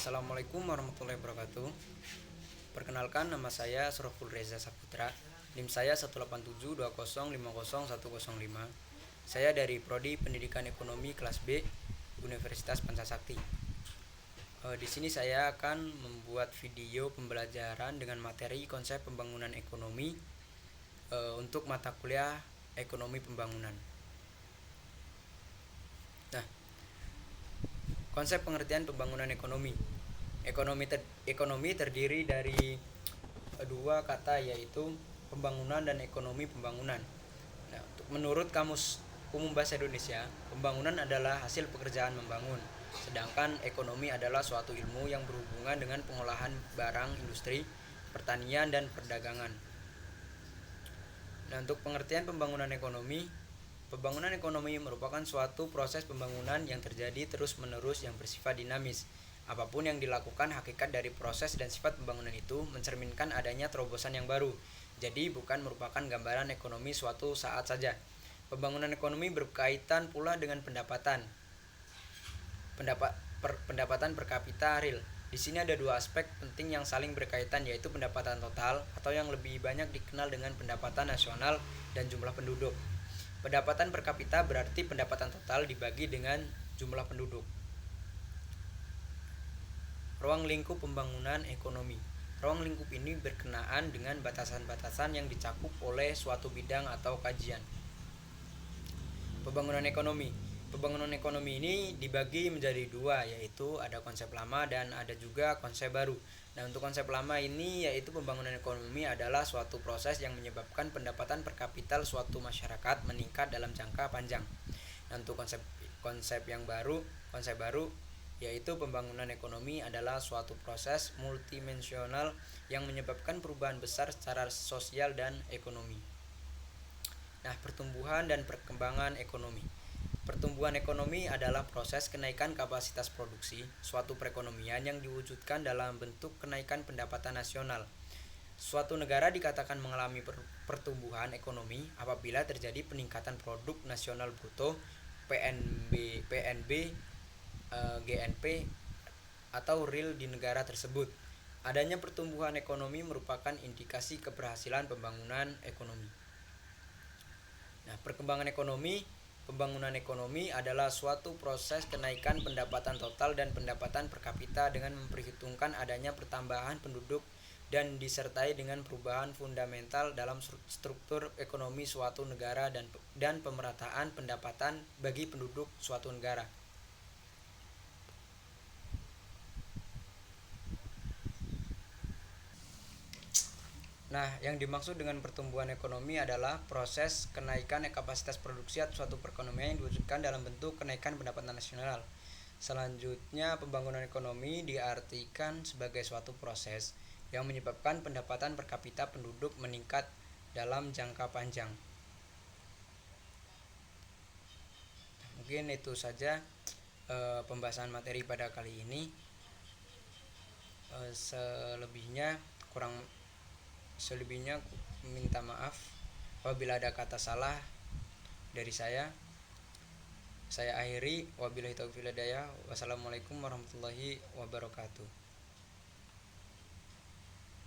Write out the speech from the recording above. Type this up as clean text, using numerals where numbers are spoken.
Assalamualaikum warahmatullahi wabarakatuh. Perkenalkan, nama saya Asroful Reza Saputra. NIM saya 18720501005. Saya dari Prodi Pendidikan Ekonomi kelas B Universitas Pancasakti. Di sini saya akan membuat video pembelajaran dengan materi konsep pembangunan ekonomi untuk mata kuliah Ekonomi Pembangunan. Nah, konsep pengertian pembangunan ekonomi. Ekonomi terdiri dari dua kata, yaitu pembangunan dan ekonomi pembangunan. Nah, menurut Kamus Umum Bahasa Indonesia, pembangunan adalah hasil pekerjaan membangun, sedangkan ekonomi adalah suatu ilmu yang berhubungan dengan pengolahan barang, industri, pertanian, dan perdagangan. Nah, untuk pengertian pembangunan ekonomi merupakan suatu proses pembangunan yang terjadi terus-menerus yang bersifat dinamis. Apapun yang dilakukan, hakikat dari proses dan sifat pembangunan itu mencerminkan adanya terobosan yang baru. Jadi bukan merupakan gambaran ekonomi suatu saat saja. Pembangunan ekonomi berkaitan pula dengan pendapatan per kapita real. Di sini ada dua aspek penting yang saling berkaitan, yaitu pendapatan total atau yang lebih banyak dikenal dengan pendapatan nasional dan jumlah penduduk. Pendapatan per kapita berarti pendapatan total dibagi dengan jumlah penduduk. Ruang lingkup pembangunan ekonomi. Ruang lingkup ini berkenaan dengan batasan-batasan yang dicakup oleh suatu bidang atau kajian. Pembangunan ekonomi ini dibagi menjadi dua, yaitu ada konsep lama dan ada juga konsep baru. Nah, untuk konsep lama ini yaitu pembangunan ekonomi adalah suatu proses yang menyebabkan pendapatan per kapita suatu masyarakat meningkat dalam jangka panjang. Nah, untuk konsep baru yaitu pembangunan ekonomi adalah suatu proses multidimensional yang menyebabkan perubahan besar secara sosial dan ekonomi. Nah, pertumbuhan dan perkembangan ekonomi. Pertumbuhan ekonomi adalah proses kenaikan kapasitas produksi suatu perekonomian yang diwujudkan dalam bentuk kenaikan pendapatan nasional. Suatu negara dikatakan mengalami pertumbuhan ekonomi apabila terjadi peningkatan produk nasional bruto PNB, GNP atau real di negara tersebut. Adanya pertumbuhan ekonomi merupakan indikasi keberhasilan pembangunan ekonomi. Nah, pembangunan ekonomi adalah suatu proses kenaikan pendapatan total dan pendapatan per kapita dengan memperhitungkan adanya pertambahan penduduk dan disertai dengan perubahan fundamental dalam struktur ekonomi suatu negara dan pemerataan pendapatan bagi penduduk suatu negara. Nah, yang dimaksud dengan pertumbuhan ekonomi adalah proses kenaikan kapasitas produksi atau suatu perekonomian yang diwujudkan dalam bentuk kenaikan pendapatan nasional. Selanjutnya, pembangunan ekonomi diartikan sebagai suatu proses yang menyebabkan pendapatan per kapita penduduk meningkat dalam jangka panjang. Mungkin itu saja pembahasan materi pada kali ini. Selebihnya minta maaf apabila ada kata salah dari saya. Saya akhiri, wabillahi taufiq wal hidayah. Wassalamualaikum warahmatullahi wabarakatuh.